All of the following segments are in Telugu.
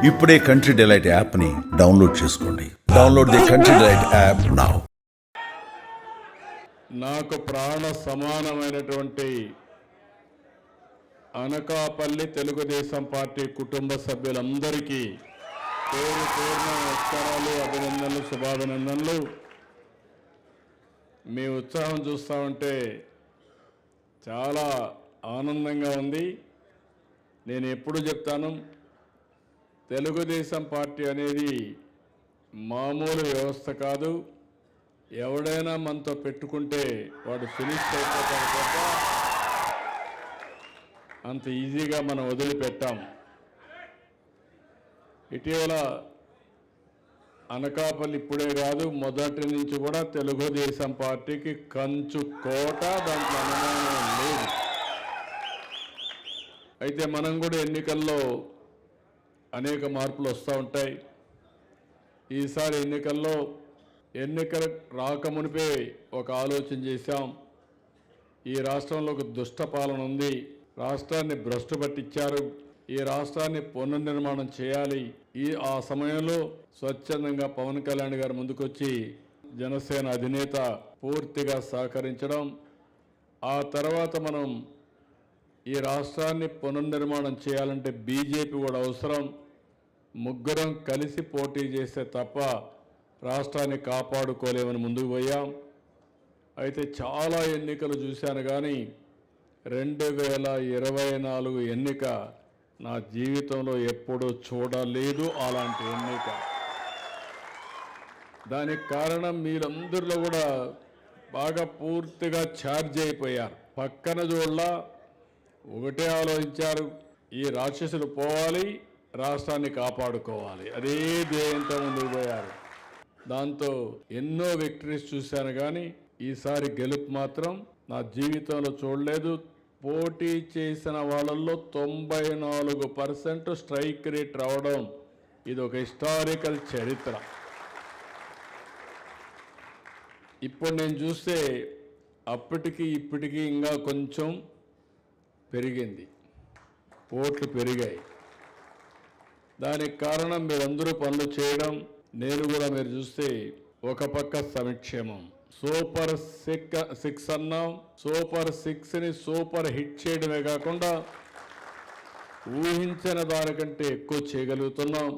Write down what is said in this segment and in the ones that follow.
ఇప్పుడే కంట్రీ డిలైట్ యాప్ని డౌన్లోడ్ చేసుకోండి. Download the country delight app now. నాకు ప్రాణ సమానమైనటువంటి అనకాపల్లి తెలుగుదేశం పార్టీ కుటుంబ సభ్యులందరికీ పేరు పేరున నమస్కారాలు, అభినందనలు, శుభాభినందనలు. మీ ఉత్సాహం చూస్తూ ఉంటే చాలా ఆనందంగా ఉంది. నేను ఎప్పుడు చెప్తాను, తెలుగుదేశం పార్టీ అనేది మామూలు వ్యవస్థ కాదు. ఎవడైనా మనతో పెట్టుకుంటే వాడు ఫినిష్ అయిపోతాడు తప్ప అంత ఈజీగా మనం వదిలిపెట్టాం. ఇటీవల అనకాపల్లి ఇప్పుడే కాదు, మొదటి నుంచి కూడా తెలుగుదేశం పార్టీకి కంచు కోట, దాంట్లో అనుమానం లేదు. అయితే మనం కూడా ఎన్నికల్లో అనేక మార్పులు వస్తూ ఉంటాయి. ఈసారి ఎన్నికలు రాకమునిపే ఒక ఆలోచన చేశాం. ఈ రాష్ట్రంలో ఒక దుష్ట పాలన ఉంది, రాష్ట్రాన్ని భ్రష్టు పట్టించారు, ఈ రాష్ట్రాన్ని పునర్నిర్మాణం చేయాలి. ఆ సమయంలో స్వచ్ఛందంగా పవన్ కళ్యాణ్ గారు ముందుకొచ్చి జనసేన అధినేత పూర్తిగా సహకరించడం, ఆ తర్వాత మనం ఈ రాష్ట్రాన్ని పునర్నిర్మాణం చేయాలంటే బీజేపీ కూడా అవసరం, ముగ్గురం కలిసి పోటీ చేస్తే తప్ప రాష్ట్రాన్ని కాపాడుకోలేమని ముందుకు పోయాం. అయితే చాలా ఎన్నికలు చూశాను, కానీ 2024 ఎన్నిక నా జీవితంలో ఎప్పుడూ చూడలేదు అలాంటి ఎన్నిక. దానికి కారణం మీరందరిలో కూడా బాగా పూర్తిగా ఛార్జ్ అయిపోయారు. పక్కన చూడలా ఒకటే ఆలోచించారు, ఈ రాక్షసులు పోవాలి, రాష్ట్రాన్ని కాపాడుకోవాలి, అదే ధ్యేయంతో ముందుకు పోయారు. దాంతో ఎన్నో విక్టరీస్ చూశాను, కానీ ఈసారి గెలుపు మాత్రం నా జీవితంలో చూడలేదు. పోటీ చేసిన వాళ్ళల్లో 94% స్ట్రైక్ రేట్ రావడం ఇది ఒక హిస్టారికల్ చరిత్ర. ఇప్పుడు నేను చూస్తే అప్పటికి ఇప్పటికీ ఇంకా కొంచెం పెరిగింది, ఓట్లు పెరిగాయి. దానికి కారణం మీరందరూ పనులు చేయడం. నేను కూడా మీరు చూస్తే ఒక పక్క సంక్షేమం, సూపర్ 6 అన్నాం, సూపర్ 6ని సూపర్ హిట్ చేయడమే కాకుండా ఊహించిన దానికంటే ఎక్కువ చేయగలుగుతున్నాం.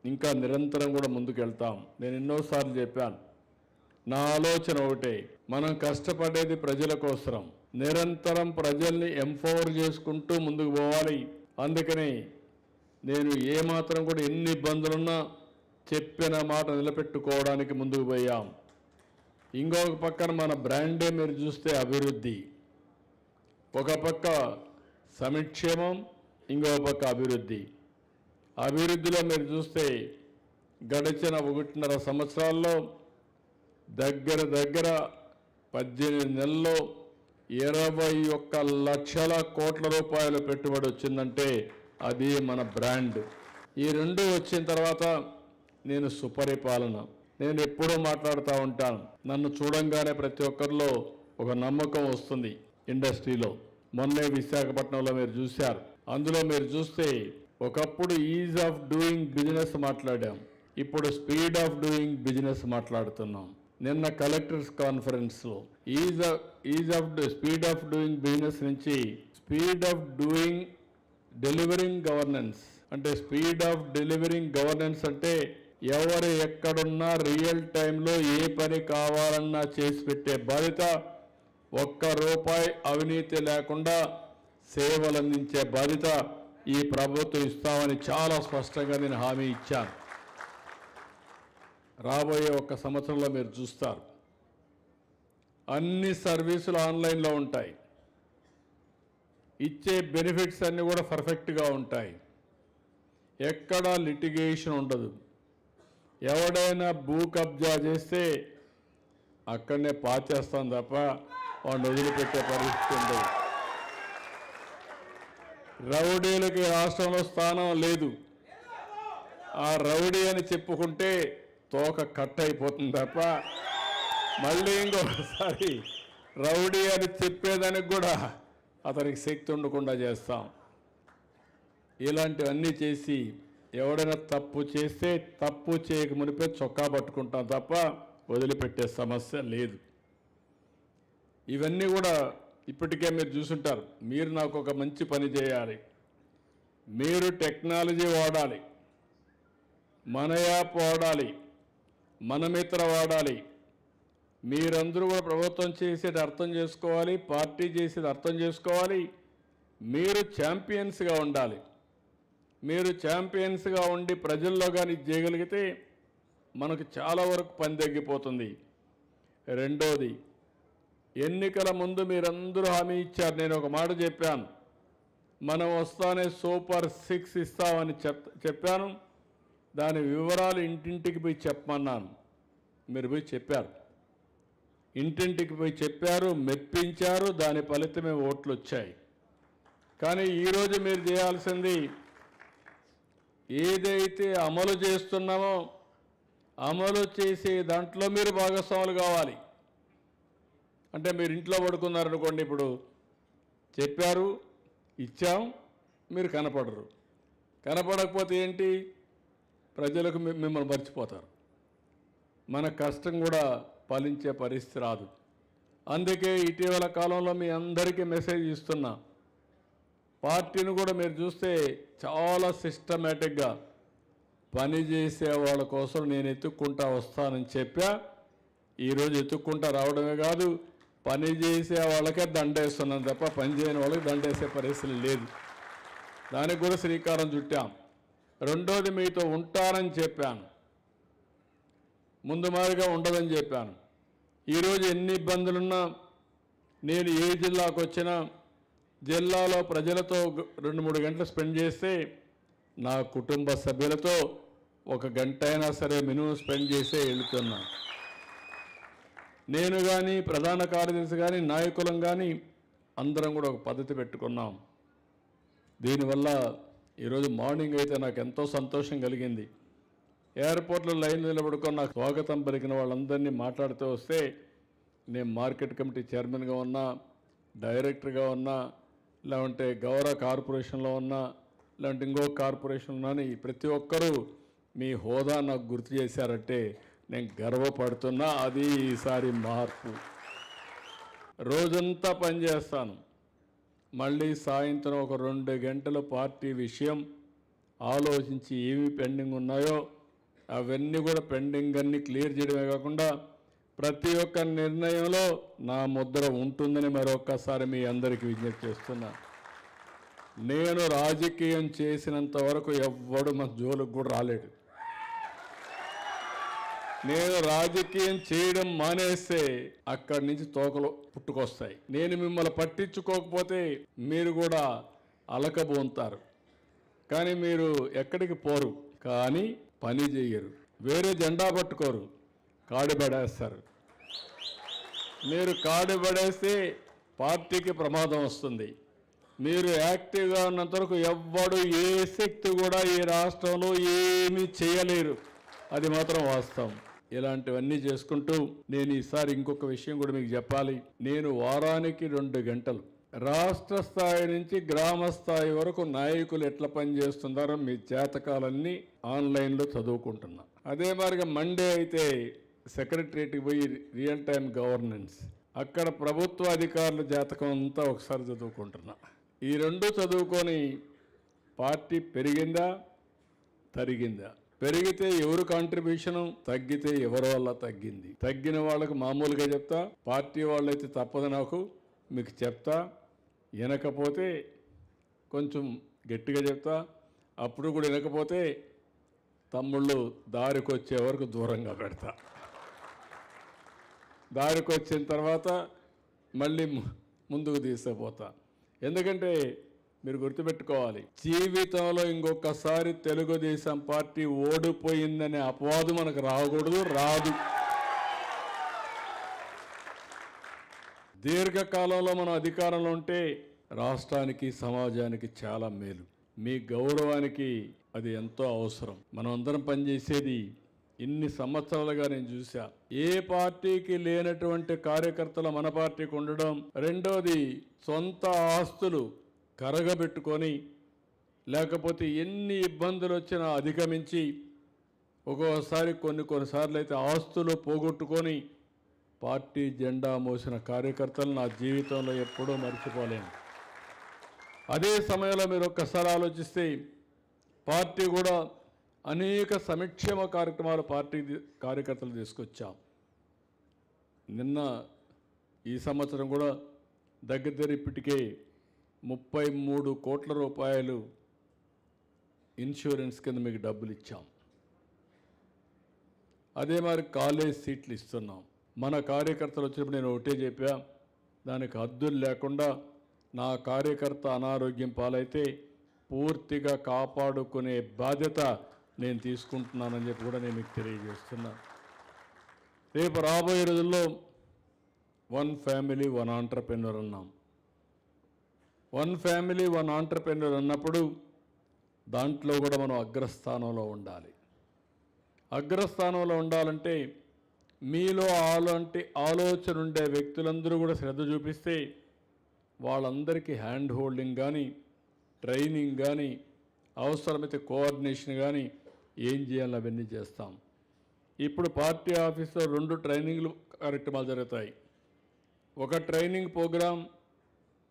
ఇంకా నిరంతరం కూడా ముందుకెళ్తాం. నేను ఎన్నోసార్లు చెప్పాను, నా ఆలోచన ఒకటే, మనం కష్టపడేది ప్రజల కోసం, నిరంతరం ప్రజల్ని ఎంపవర్ చేసుకుంటూ ముందుకు పోవాలి. అందుకని నేను ఏమాత్రం కూడా ఎన్ని ఇబ్బందులున్నా చెప్పిన మాట నిలబెట్టుకోవడానికి ముందుకు పోయాం. ఇంకొక పక్కన మన బ్రాండే మీరు చూస్తే అభివృద్ధి, ఒక పక్క సంక్షేమం, ఇంకొక పక్క అభివృద్ధి. అభివృద్ధిలో మీరు చూస్తే గడిచిన 1.5 సంవత్సరాల్లో దగ్గర 18 నెలల్లో 21 లక్షల కోట్ల రూపాయలు పెట్టుబడి వచ్చిందంటే అది మన బ్రాండ్. ఈ రెండు వచ్చిన తర్వాత నేను సుపరిపాలన, నేను ఎప్పుడూ మాట్లాడుతూ ఉంటాను. నన్ను చూడంగానే ప్రతి ఒక్కరిలో ఒక నమ్మకం వస్తుంది ఇండస్ట్రీలో. మొన్నే విశాఖపట్నంలో మీరు చూశారు. అందులో మీరు చూస్తే ఒకప్పుడు ఈజ్ ఆఫ్ డూయింగ్ బిజినెస్ మాట్లాడాం, ఇప్పుడు స్పీడ్ ఆఫ్ డూయింగ్ బిజినెస్ మాట్లాడుతున్నాం. నిన్న కలెక్టర్స్ కాన్ఫరెన్స్లో స్పీడ్ ఆఫ్ డూయింగ్ బిజినెస్ నుంచి speed of doing delivering governance, అంటే స్పీడ్ ఆఫ్ డెలివరింగ్ గవర్నెన్స్ అంటే ఎవరు ఎక్కడున్నా రియల్ టైంలో ఏ పని కావాలన్నా చేసి పెట్టే బాధ్యత, ₹1 అవినీతి లేకుండా సేవలు అందించే బాధ్యత ఈ ప్రభుత్వం ఇస్తామని చాలా స్పష్టంగా నేను హామీ ఇచ్చాను. రాబోయే 1 సంవత్సరంలో మీరు చూస్తారు, అన్ని సర్వీసులు ఆన్లైన్లో ఉంటాయి, ఇచ్చే బెనిఫిట్స్ అన్నీ కూడా పర్ఫెక్ట్గా ఉంటాయి, ఎక్కడా లిటిగేషన్ ఉండదు. ఎవడైనా భూ కబ్జా చేస్తే అక్కడనే పాచేస్తాం తప్ప వాడిని వదిలిపెట్టే పరిస్థితి ఉండదు. రౌడీలకి రాష్ట్రంలో స్థానం లేదు. ఆ రౌడీ అని చెప్పుకుంటే తోక కట్ అయిపోతుంది తప్ప మళ్ళీ ఇంకొకసారి రౌడీ అని చెప్పేదానికి కూడా అతనికి శక్తి ఉండకుండా చేస్తాం. ఇలాంటివన్నీ చేసి ఎవడైనా తప్పు చేస్తే తప్పు చేయక మునిపే చొక్కా పట్టుకుంటాం తప్ప వదిలిపెట్టే సమస్య లేదు. ఇవన్నీ కూడా ఇప్పటికే మీరు చూసుంటారు. మీరు నాకు ఒక మంచి పని చేయాలి, మీరు టెక్నాలజీ వాడాలి, మన యాప్ వాడాలి, మన మిత్ర వాడాలి. మీరందరూ కూడా ప్రభుత్వం చేసేది అర్థం చేసుకోవాలి, పార్టీ చేసేది అర్థం చేసుకోవాలి. మీరు ఛాంపియన్స్గా ఉండాలి. మీరు ఛాంపియన్స్గా ఉండి ప్రజల్లో కానీ చేయగలిగితే మనకు చాలా వరకు పని తగ్గిపోతుంది. రెండోది, ఎన్నికల ముందు మీరందరూ హామీ ఇచ్చారు. నేను ఒక మాట చెప్పాను, మనం వస్తానే సూపర్ 6 ఇస్తామని చెప్పాను. దాని వివరాలు ఇంటింటికి పోయి చెప్పమన్నాను. మీరు పోయి చెప్పారు, ఇంటింటికి పోయి చెప్పారు, మెప్పించారు. దాని ఫలితమే ఓట్లు వచ్చాయి. కానీ ఈరోజు మీరు చేయాల్సింది ఏదైతే అమలు చేస్తున్నామో అమలు చేసే దాంట్లో మీరు భాగస్వాములు కావాలి. అంటే మీరు ఇంట్లో పడుకున్నారనుకోండి, ఇప్పుడు చెప్పారు, ఇచ్చాం, మీరు కనపడరు. కనపడకపోతే ఏంటి, ప్రజలకు మిమ్మల్ని మర్చిపోతారు. మన కష్టం కూడా ఫలించే పరిస్థితి రాదు. అందుకే ఇటీవల కాలంలో మీ అందరికీ మెసేజ్ ఇస్తున్నా. పార్టీని కూడా మీరు చూస్తే చాలా సిస్టమేటిక్గా పనిచేసే వాళ్ళ కోసం నేను ఎత్తుక్కుంటా వస్తానని చెప్పా. ఈరోజు ఎత్తుక్కుంటా రావడమే కాదు, పని చేసే వాళ్ళకే దండేస్తున్నాను తప్ప పని చేయని వాళ్ళకి దండేసే పరిస్థితి లేదు. దానికి కూడా శ్రీకారం చుట్టాం. రెండోది, మీతో ఉంటానని చెప్పాను, ముందు మాదిరిగా ఉండదని చెప్పాను. ఈరోజు ఎన్ని ఇబ్బందులున్నా నేను ఏ జిల్లాకు వచ్చినా జిల్లాలో ప్రజలతో 2-3 గంటలు స్పెండ్ చేస్తే నా కుటుంబ సభ్యులతో 1 గంట అయినా సరే మినిమం స్పెండ్ చేసే వెళుతున్నా. నేను కానీ ప్రధాన కార్యదర్శి కానీ నాయకులం కానీ అందరం కూడా ఒక పద్ధతి పెట్టుకున్నాం. దీనివల్ల ఈరోజు మార్నింగ్ అయితే నాకు ఎంతో సంతోషం కలిగింది. ఎయిర్పోర్ట్లో లైన్ నిలబడుకొని నాకు స్వాగతం పలికిన వాళ్ళందరినీ మాట్లాడుతూ వస్తే, నేను మార్కెట్ కమిటీ చైర్మన్గా ఉన్నా, డైరెక్టర్గా ఉన్నా, లేదంటే గౌరవ కార్పొరేషన్లో ఉన్నా, లేదంటే ఇంకో కార్పొరేషన్ ఉన్నాని ప్రతి ఒక్కరూ మీ హోదా నాకు గుర్తు చేశారంటే నేను గర్వపడుతున్నా. అది ఈసారి మార్పు. రోజంతా పనిచేస్తాను, మళ్ళీ సాయంత్రం ఒక 2 గంటలు పార్టీ విషయం ఆలోచించి ఏమి పెండింగ్ ఉన్నాయో అవన్నీ కూడా పెండింగ్ అన్నీ క్లియర్ చేయడమే కాకుండా ప్రతి ఒక్క నిర్ణయంలో నా ముద్ర ఉంటుందని మరొక్కసారి మీ అందరికీ విజ్ఞప్తి చేస్తున్నా. నేను రాజకీయం చేసినంత వరకు ఎవ్వడు మన జోలికి కూడా రాలేడు. నేను రాజకీయం చేయడం మానేస్తే అక్కడి నుంచి తోకలు పుట్టుకొస్తాయి. నేను మిమ్మల్ని పట్టించుకోకపోతే మీరు కూడా అలకబోంతారు. కానీ మీరు ఎక్కడికి పోరు, కానీ పని చేయరు, వేరే జెండా పట్టుకోరు, కాడి పడేస్తారు. మీరు కాడి పడేస్తే పార్టీకి ప్రమాదం వస్తుంది. మీరు యాక్టివ్గా ఉన్నంత వరకు ఎవ్వడు ఏ శక్తి కూడా ఈ రాష్ట్రంలో ఏమీ చేయలేరు. అది మాత్రం వాస్తవం. ఇలాంటివన్నీ చేసుకుంటూ నేను ఈసారి ఇంకొక విషయం కూడా మీకు చెప్పాలి. నేను వారానికి 2 గంటలు రాష్ట్ర స్థాయి నుంచి గ్రామ స్థాయి వరకు నాయకులు ఎట్లా పనిచేస్తున్నారో మీ జాతకాలన్నీ ఆన్లైన్లో చదువుకుంటున్నా. అదే మాదిరిగా మండే అయితే సెక్రటరియట్కి పోయి రియల్ టైం గవర్నెన్స్, అక్కడ ప్రభుత్వ అధికారుల జాతకం అంతా ఒకసారి చదువుకుంటున్నా. ఈ 2 చదువుకొని పార్టీ పెరిగిందా తరిగిందా, పెరిగితే ఎవరు కాంట్రిబ్యూషను, తగ్గితే ఎవరి వల్ల తగ్గింది. తగ్గిన వాళ్ళకు మామూలుగా చెప్తా, పార్టీ వాళ్ళైతే తప్పదు నాకు మీకు చెప్తా, వినకపోతే కొంచెం గట్టిగా చెప్తా. అప్పుడు కూడా వినకపోతే తమ్ముళ్ళు దారికి వచ్చే వరకు దూరంగా పెడతా. దారికి వచ్చిన తర్వాత మళ్ళీ ముందుకు తీసుకుపోతా. ఎందుకంటే మీరు గుర్తుపెట్టుకోవాలి, జీవితంలో ఇంకొకసారి తెలుగుదేశం పార్టీ ఓడిపోయిందనే అపవాదు మనకు రాకూడదు, రాదు. దీర్ఘకాలంలో మనం అధికారంలో ఉంటే రాష్ట్రానికి సమాజానికి చాలా మేలు. మీ గౌరవానికి అది ఎంతో అవసరం. మనం అందరం పనిచేసేది ఇన్ని సంవత్సరాలుగా నేను చూసా. ఏ పార్టీకి లేనటువంటి కార్యకర్తలు మన పార్టీకి ఉండడం. రెండోది, సొంత ఆస్తులు కరగబెట్టుకొని లేకపోతే ఎన్ని ఇబ్బందులు వచ్చినా అధిగమించి ఒక్కోసారి కొన్నిసార్లు అయితే ఆస్తులు పోగొట్టుకొని పార్టీ జెండా మోసిన కార్యకర్తలు నా జీవితంలో ఎప్పుడూ మర్చిపోలేను. అదే సమయంలో మీరు ఒక్కసారి ఆలోచిస్తే పార్టీ కూడా అనేక సంక్షేమ కార్యక్రమాలు పార్టీ కార్యకర్తలు తీసుకొచ్చాం. నిన్న ఈ సంవత్సరం కూడా దగ్గర ఇప్పటికే 33 కోట్ల రూపాయలు ఇన్సూరెన్స్ కింద మీకు డబ్బులు ఇచ్చాం. అదే మరి కాలేజ్ సీట్లు ఇస్తున్నాం. మన కార్యకర్తలు వచ్చినప్పుడు నేను ఒకటే చెప్పా, దానికి హద్దులు లేకుండా నా కార్యకర్త అనారోగ్యం పాలైతే పూర్తిగా కాపాడుకునే బాధ్యత నేను తీసుకుంటున్నానని చెప్పి కూడా నేను మీకు తెలియజేస్తున్నా. రేపు రాబోయే రోజుల్లో 1 ఫ్యామిలీ 1 ఆంటర్‌ప్రెన్యూర్ అన్నాం. 1 ఫ్యామిలీ 1 ఆంటర్‌ప్రెన్యూర్ అన్నప్పుడు దాంట్లో కూడా మనం అగ్రస్థానంలో ఉండాలి. అగ్రస్థానంలో ఉండాలంటే మీలో అలాంటి ఆలోచన ఉండే వ్యక్తులందరూ కూడా శ్రద్ధ చూపిస్తే వాళ్ళందరికీ హ్యాండ్ హోల్డింగ్ కానీ, ట్రైనింగ్ కానీ, అవసరమైతే కోఆర్డినేషన్ కానీ ఏం చేయాలో అవన్నీ చేస్తాం. ఇప్పుడు పార్టీ ఆఫీస్లో 2 ట్రైనింగ్లు కార్యక్రమాలు జరుగుతాయి. ఒక ట్రైనింగ్ ప్రోగ్రాం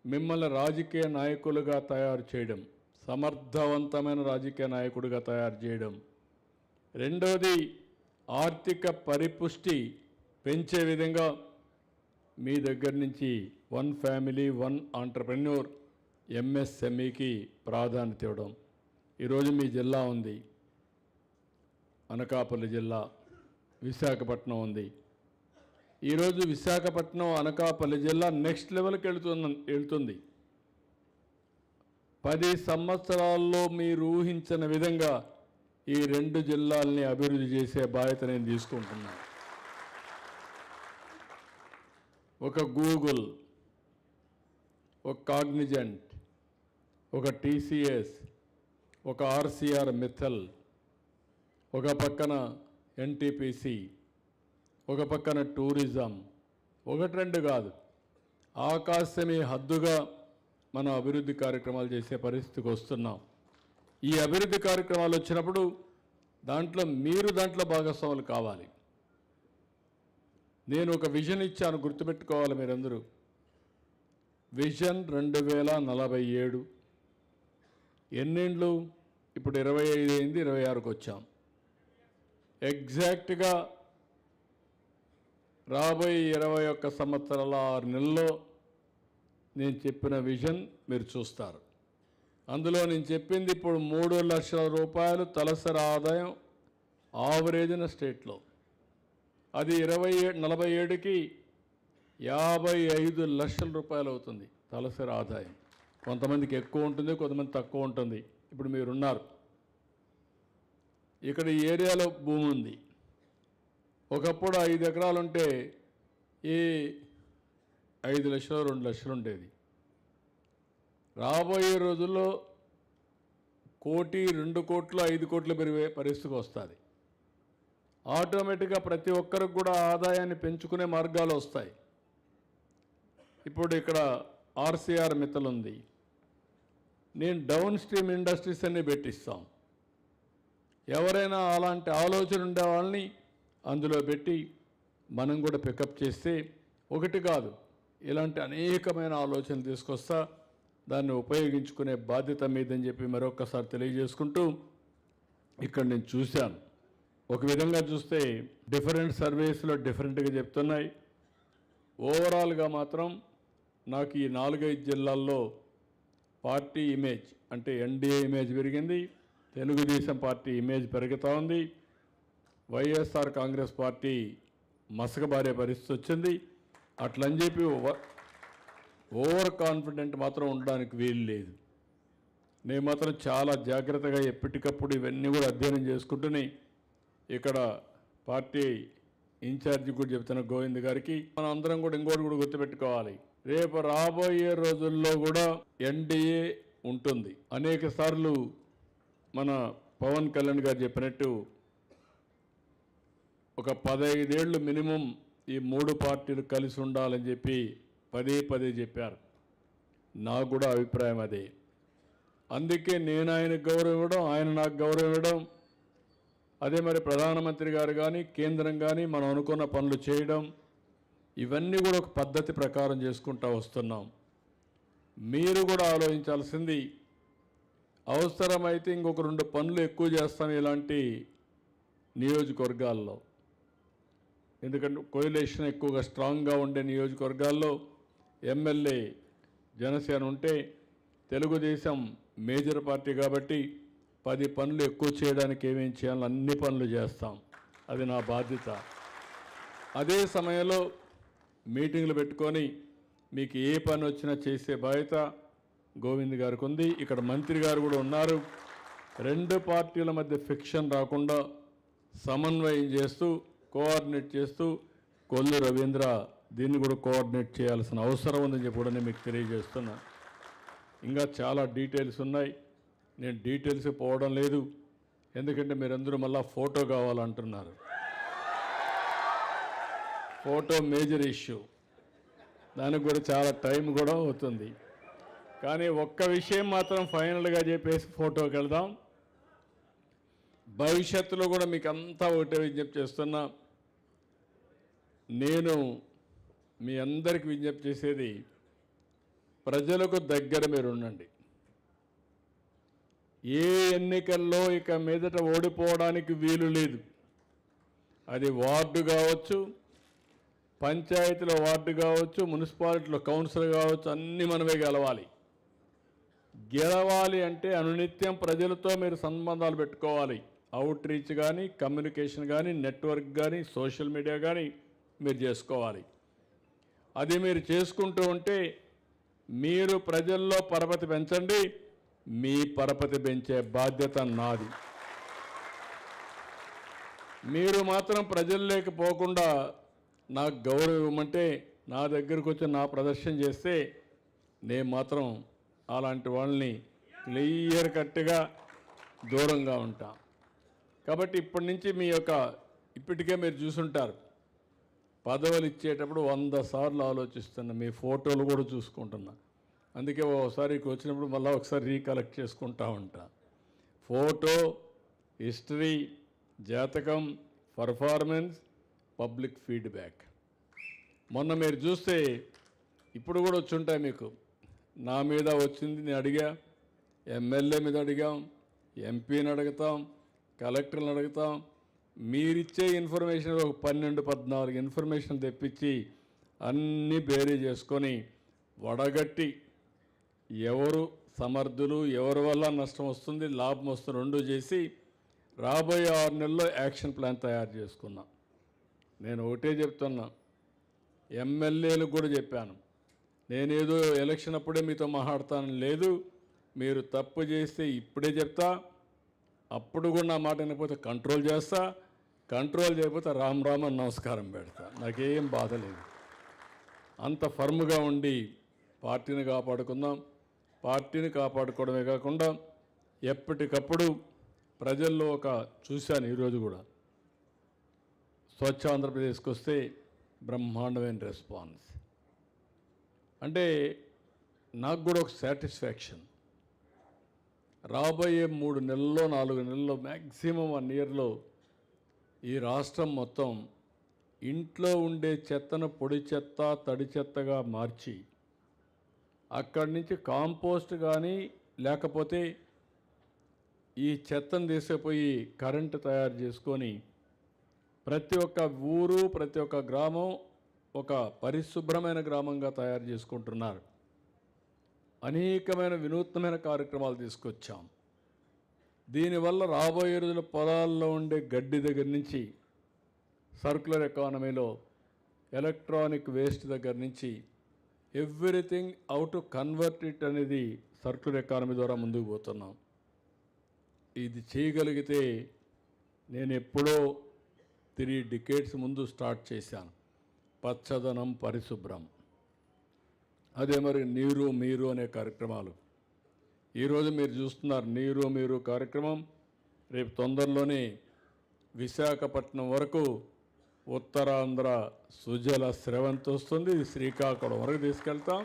మిమ్మల్ని రాజకీయ నాయకులుగా తయారు చేయడం, సమర్థవంతమైన రాజకీయ నాయకుడిగా తయారు చేయడం. రెండవది ఆర్థిక పరిపుష్టి పెంచే విధంగా మీ దగ్గర నుంచి 1 ఫ్యామిలీ 1 ఆంటర్‌ప్రెన్యూర్ ఎంఎస్ఎంఈకి ప్రాధాన్యత ఇవ్వడం. ఈరోజు మీ జిల్లా ఉంది, అనకాపల్లి జిల్లా, విశాఖపట్నం ఉంది. ఈరోజు విశాఖపట్నం, అనకాపల్లి జిల్లా నెక్స్ట్ లెవెల్కి వెళ్తుంది. 10 సంవత్సరాల్లో మీరు ఊహించిన విధంగా ఈ 2 జిల్లాల్ని అభివృద్ధి చేసే బాధ్యత నేను తీసుకుంటున్నాను. ఒక గూగుల్, ఒక కాగ్నిజెంట్, ఒక టీసీఎస్, ఒక ఆర్సీఆర్ మిత్తల్, ఒక పక్కన ఎన్టీపీసీ, ఒక పక్కన టూరిజం, 1-2 కాదు, ఆకాశమే హద్దుగా మనం అభివృద్ధి కార్యక్రమాలు చేసే పరిస్థితికి వస్తున్నాం. ఈ అభివృద్ధి కార్యక్రమాలు వచ్చినప్పుడు దాంట్లో భాగస్వాములు కావాలి. నేను ఒక విజన్ ఇచ్చాను, గుర్తుపెట్టుకోవాలి మీరందరూ. విజన్ 2047. ఎన్నేండ్లు? ఇప్పుడు 25 అయింది, 26కి వచ్చాం. ఎగ్జాక్ట్గా రాబోయే 21 సంవత్సరాల 6 నెలల్లో నేను చెప్పిన విజన్ మీరు చూస్తారు. అందులో నేను చెప్పింది ఇప్పుడు 3 లక్షల రూపాయలు తలసరి ఆదాయం ఆవరేజ్న స్టేట్లో. అది 47కి 55 లక్షల రూపాయలు అవుతుంది తలసరి ఆదాయం. కొంతమందికి ఎక్కువ ఉంటుంది, కొంతమంది తక్కువ ఉంటుంది. ఇప్పుడు మీరున్నారు, ఇక్కడ ఈ ఏరియాలో భూమి ఉంది. ఒకప్పుడు 5 ఎకరాలు ఉంటే ఈ 5 లక్షలు 2 లక్షలు ఉండేది. రాబోయే రోజుల్లో 1 కోటి, 2 కోట్లు, 5 కోట్లు పెరిగే పరిస్థితికి వస్తుంది. ఆటోమేటిక్గా ప్రతి ఒక్కరికి కూడా ఆదాయాన్ని పెంచుకునే మార్గాలు వస్తాయి. ఇప్పుడు ఇక్కడ ఆర్సీఆర్ మిత్తల్ ఉంది. నేను డౌన్ స్ట్రీమ్ ఇండస్ట్రీస్ అన్ని పెట్టిస్తాం. ఎవరైనా అలాంటి ఆలోచన ఉండే వాళ్ళని అందులో పెట్టి మనం కూడా పికప్ చేస్తే, ఒకటి కాదు ఇలాంటి అనేకమైన ఆలోచనలు తీసుకొస్తా, దాన్ని ఉపయోగించుకునే బాధ్యత మీదని చెప్పి మరొకసారి తెలియజేసుకుంటూ, ఇక్కడ నేను చూశాను, ఒక విధంగా చూస్తే డిఫరెంట్ సర్వేస్లో డిఫరెంట్గా చెప్తున్నాయి. ఓవరాల్గా మాత్రం నాకు ఈ 4-5 జిల్లాల్లో పార్టీ ఇమేజ్ అంటే ఎన్డీఏ ఇమేజ్ పెరిగింది, తెలుగుదేశం పార్టీ ఇమేజ్ పెరుగుతూ ఉంది, వైఎస్ఆర్ కాంగ్రెస్ పార్టీ మసకబారే పరిస్థితి వచ్చింది. అట్లని చెప్పి ఓవర్ కాన్ఫిడెంట్ మాత్రం ఉండడానికి వీలు లేదు. నేను మాత్రం చాలా జాగ్రత్తగా ఎప్పటికప్పుడు ఇవన్నీ కూడా అధ్యయనం చేసుకుంటూనే ఇక్కడ పార్టీ ఇన్ఛార్జి కూడా చెప్తున్న గోవింద్ గారికి మనం అందరం కూడా ఇంకోటి కూడా గుర్తుపెట్టుకోవాలి, రేపు రాబోయే రోజుల్లో కూడా ఎన్డీఏ ఉంటుంది. అనేక సార్లు మన పవన్ కళ్యాణ్ గారు చెప్పినట్టు ఒక 15 ఏళ్ళు మినిమం ఈ 3 పార్టీలు కలిసి ఉండాలని చెప్పి పదే చెప్పారు. నాకు కూడా అభిప్రాయం అదే. అందుకే నేను ఆయనకు గౌరవం ఇవ్వడం, ఆయన నాకు గౌరవం ఇవ్వడం, అదే మరి ప్రధానమంత్రి గారు కానీ కేంద్రం కానీ మనం అనుకున్న పనులు చేయడం, ఇవన్నీ కూడా ఒక పద్ధతి ప్రకారం చేసుకుంటూ వస్తున్నాం. మీరు కూడా ఆలోచించాల్సింది, అవసరమైతే ఇంకొక 2 పనులు ఎక్కువ చేస్తాం ఇలాంటి నియోజకవర్గాల్లో. ఎందుకంటే కోయిలేషన్ ఎక్కువగా స్ట్రాంగ్గా ఉండే నియోజకవర్గాల్లో ఎమ్మెల్యే జనసేన ఉంటే, తెలుగుదేశం మేజర్ పార్టీ కాబట్టి 10 పనులు ఎక్కువ చేయడానికి ఏమేం చేయాలో అన్ని పనులు చేస్తాం. అది నా బాధ్యత. అదే సమయంలో మీటింగ్లు పెట్టుకొని మీకు ఏ పని వచ్చినా చేసే బాధ్యత గోవింద్ గారికి ఉంది. ఇక్కడ మంత్రి గారు కూడా ఉన్నారు. 2 పార్టీల మధ్య ఫిక్షన్ రాకుండా సమన్వయం చేస్తూ కోఆర్డినేట్ చేస్తూ కొల్లు రవీంద్ర దీన్ని కూడా కోఆర్డినేట్ చేయాల్సిన అవసరం ఉందని చెప్పి కూడా నేను మీకు తెలియజేస్తున్నా. ఇంకా చాలా డీటెయిల్స్ ఉన్నాయి. నేను డీటెయిల్స్ పోవడం లేదు, ఎందుకంటే మీరందరూ మళ్ళీ ఫోటో కావాలంటున్నారు. ఫోటో మేజర్ ఇష్యూ, దానికి కూడా చాలా టైం కూడా అవుతుంది. కానీ ఒక్క విషయం మాత్రం ఫైనల్గా చెప్పేసి ఫోటోకి వెళ్దాం. భవిష్యత్తులో కూడా మీకు అంతా ఒకటే విజ్ఞప్తి చేస్తున్నా. నేను మీ అందరికి విజ్ఞప్తి చేసేది, ప్రజలకు దగ్గర మీరు ఉండండి. ఏ ఎన్నికల్లో ఇక మీదట ఓడిపోవడానికి వీలు లేదు. అది వార్డు కావచ్చు, పంచాయతీలో వార్డు కావచ్చు, మున్సిపాలిటీలో కౌన్సిలర్ కావచ్చు, అన్నీ మనమే గెలవాలి. గెలవాలి అంటే అనునిత్యం ప్రజలతో మీరు సంబంధాలు పెట్టుకోవాలి. అవుట్ రీచ్ కానీ, కమ్యూనికేషన్ కానీ, నెట్వర్క్ కానీ, సోషల్ మీడియా కానీ మీరు చేసుకోవాలి. అది మీరు చేసుకుంటూ ఉంటే మీరు ప్రజల్లో పరపతి పెంచండి. మీ పరపతి పెంచే బాధ్యత నాది. మీరు మాత్రం ప్రజల్లోకి పోకుండా నాకు గౌరవం ఇవ్వమంటే, నా దగ్గరకు వచ్చి నా ప్రదర్శన చేస్తే నేను మాత్రం అలాంటి వాళ్ళని క్లియర్ కట్గా దూరంగా ఉంటా. కాబట్టి ఇప్పటి నుంచి ఇప్పటికే మీరు చూసుంటారు, పదవులు ఇచ్చేటప్పుడు 100 సార్లు ఆలోచిస్తున్నా. మీ ఫోటోలు కూడా చూసుకుంటున్నా. అందుకే ఒకసారి వచ్చినప్పుడు మళ్ళీ ఒకసారి రీకలెక్ట్ చేసుకుంటా ఉంటా. ఫోటో, హిస్టరీ, జాతకం, పర్ఫార్మెన్స్, పబ్లిక్ ఫీడ్బ్యాక్. మొన్న మీరు చూస్తే ఇప్పుడు కూడా వచ్చి ఉంటాయి మీకు. నా మీద వచ్చింది నేను అడిగా, ఎమ్మెల్యే మీద అడిగాం, ఎంపీని అడుగుతాం, కలెక్టర్ని అడుగుతాం. మీరిచ్చే ఇన్ఫర్మేషన్ ఒక 12-14 ఇన్ఫర్మేషన్ తెప్పించి అన్నీ బేరీ చేసుకొని వడగట్టి ఎవరు సమర్థులు, ఎవరి వల్ల నష్టం వస్తుంది, లాభం వస్తుంది, 2 చేసి రాబోయే 6 నెలల్లో యాక్షన్ ప్లాన్ తయారు చేసుకున్నాం. నేను ఒకటే చెప్తున్నా, ఎమ్మెల్యేలకు కూడా చెప్పాను, నేనేదో ఎలక్షన్ అప్పుడే మీతో మాట్లాడతాను లేదు. మీరు తప్పు చేస్తే ఇప్పుడే చెప్తా, అప్పుడు కూడా నా మాట వినకపోతే కంట్రోల్ చేస్తా, కంట్రోల్ చేయకపోతే రామ్ రామ్ అని నమస్కారం పెడతా. నాకేం బాధ లేదు. అంత ఫర్మ్గా ఉండి పార్టీని కాపాడుకుందాం. పార్టీని కాపాడుకోవడమే కాకుండా ఎప్పటికప్పుడు ప్రజల్లో చూశాను ఈరోజు కూడా, స్వచ్ఛ ఆంధ్రప్రదేశ్కి వస్తే బ్రహ్మాండమైన రెస్పాన్స్. అంటే నాకు కూడా ఒక సాటిస్ఫాక్షన్. రాబోయే 3 నెలల్లో 4 నెలల్లో మ్యాక్సిమం 1 ఇయర్లో ఈ రాష్ట్రం మొత్తం ఇంట్లో ఉండే చెత్తను పొడి చెత్త, తడి చెత్తగా మార్చి అక్కడి నుంచి కాంపోస్ట్ కానీ లేకపోతే ఈ చెత్తను తీసుకుపోయి కరెంటు తయారు చేసుకొని ప్రతి ఒక్క ఊరు, ప్రతి ఒక్క గ్రామం ఒక పరిశుభ్రమైన గ్రామంగా తయారు చేసుకుంటున్నారు. అనేకమైన వినూత్నమైన కార్యక్రమాలు తీసుకొచ్చాం. దీనివల్ల రాబోయే రోజుల పొలాల్లో ఉండే గడ్డి దగ్గర నుంచి, సర్క్యులర్ ఎకానమీలో ఎలక్ట్రానిక్ వేస్ట్ దగ్గర నుంచి everything how to convert it అనేది సర్క్యులర్ ఎకానమీ ద్వారా ముందుకు పోతున్నాం. ఇది చేయగలిగితే నేను ఎప్పుడో 3 డికేడ్స్ ముందు స్టార్ట్ చేశాను. పచ్చదనం, పరిశుభ్రం, అదే మరి నీరు మీరు అనే కార్యక్రమాలు. ఈరోజు మీరు చూస్తున్నారు నీరు మీరు కార్యక్రమం. రేపు తొందరలోనే విశాఖపట్నం వరకు ఉత్తరాంధ్ర సుజల స్రవంతి వస్తుంది. ఇది శ్రీకాకుళం వరకు తీసుకెళ్తాం.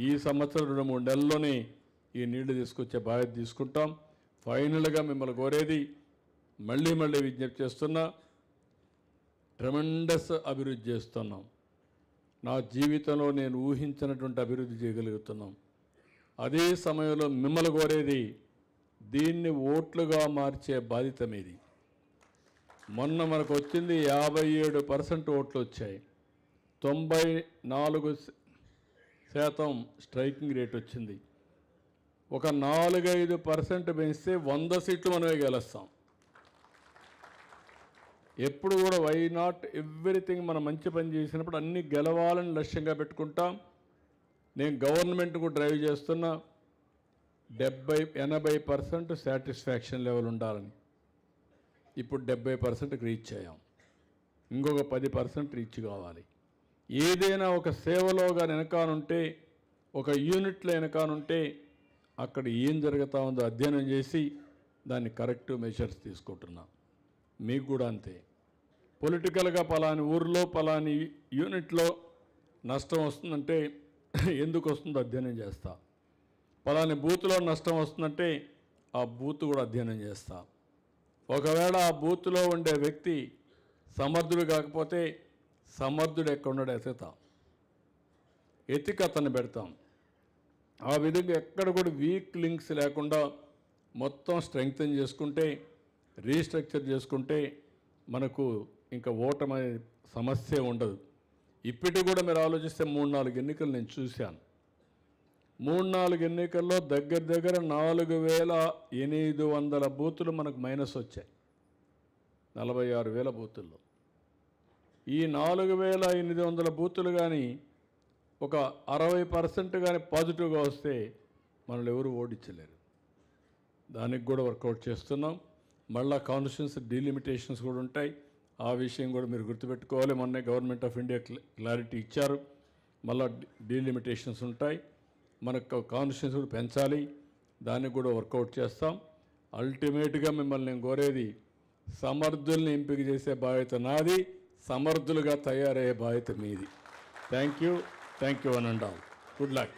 ఈ సంవత్సరం 2-3 నెలల్లోనే ఈ నీళ్లు తీసుకొచ్చే బాధ్యత తీసుకుంటాం. ఫైనల్గా మిమ్మల్ని కోరేది మళ్ళీ విజ్ఞప్తి చేస్తున్నా, ట్రెమెండస్ అభివృద్ధి చేస్తున్నాం. నా జీవితంలో నేను ఊహించినటువంటి అభివృద్ధి చేయగలుగుతున్నాం. అదే సమయంలో మిమ్మల్ని కోరేది దీన్ని ఓట్లుగా మార్చే బాధ్యత మీది. మొన్న మనకు వచ్చింది 57% ఓట్లు వచ్చాయి. 94% స్ట్రైకింగ్ రేట్ వచ్చింది. ఒక 4-5% పెంచితే 100 సీట్లు మనమే గెలుస్తాం. ఎప్పుడు కూడా వై నాట్ ఎవ్రీథింగ్ మనం మంచి పని చేసినప్పుడు అన్నీ గెలవాలని లక్ష్యంగా పెట్టుకుంటాం. నేను గవర్నమెంట్కు డ్రైవ్ చేస్తున్నా 70-80% సాటిస్ఫాక్షన్ లెవెల్ ఉండాలని. ఇప్పుడు 70%కి రీచ్ అయ్యాం. ఇంకొక 10% రీచ్ కావాలి. ఏదైనా ఒక సేవలో కానీ వెనకానుంటే, ఒక యూనిట్లో వెనకానుంటే అక్కడ ఏం జరుగుతూ ఉందో అధ్యయనం చేసి దాన్ని కరెక్టివ్ మెజర్స్ తీసుకుంటున్నాం. మీకు కూడా అంతే. పొలిటికల్గా పలాని ఊరిలో పలాని యూనిట్లో నష్టం వస్తుందంటే ఎందుకు వస్తుందో అధ్యయనం చేస్తా. పలాని బూత్లో నష్టం వస్తుందంటే ఆ బూత్ కూడా అధ్యయనం చేస్తా. ఒకవేళ ఆ బూత్లో ఉండే వ్యక్తి సమర్థుడు కాకపోతే సమర్థుడు ఎక్కడున్నాడు ఎతికి అతన్ని పెడతాం. ఆ విధంగా ఎక్కడ కూడా వీక్ లింక్స్ లేకుండా మొత్తం స్ట్రెంగ్తన్ చేసుకుంటే, రీస్ట్రక్చర్ చేసుకుంటే మనకు ఇంకా ఓటమి సమస్య ఉండదు. ఇప్పటికి కూడా మీరు ఆలోచిస్తే 3-4 ఎన్నికలు నేను చూశాను. 3-4 ఎన్నికల్లో దగ్గర 4,800 బూతులు మనకు మైనస్ వచ్చాయి. 46,000 బూతుల్లో ఈ 4,800 బూతులు కానీ ఒక 60% కానీ పాజిటివ్గా వస్తే మనల్ని ఎవరు ఓడించలేరు. దానికి కూడా వర్కౌట్ చేస్తున్నాం. మళ్ళా కాన్స్టిట్యూన్సీ డీలిమిటేషన్స్ కూడా ఉంటాయి. ఆ విషయం కూడా మీరు గుర్తుపెట్టుకోవాలి. మొన్నే గవర్నమెంట్ ఆఫ్ ఇండియా క్లారిటీ ఇచ్చారు. మళ్ళా డీలిమిటేషన్స్ ఉంటాయి. మనకు కాన్స్టిట్యూన్సీ కూడా పెంచాలి. దానికి కూడా వర్కౌట్ చేస్తాం. అల్టిమేట్గా మిమ్మల్ని నేను కోరేది సమర్థుల్ని ఎంపిక చేసే బాధ్యత నాది, సమర్థులుగా తయారయ్యే బాధ్యత మీది. Thank you one and all. Good luck.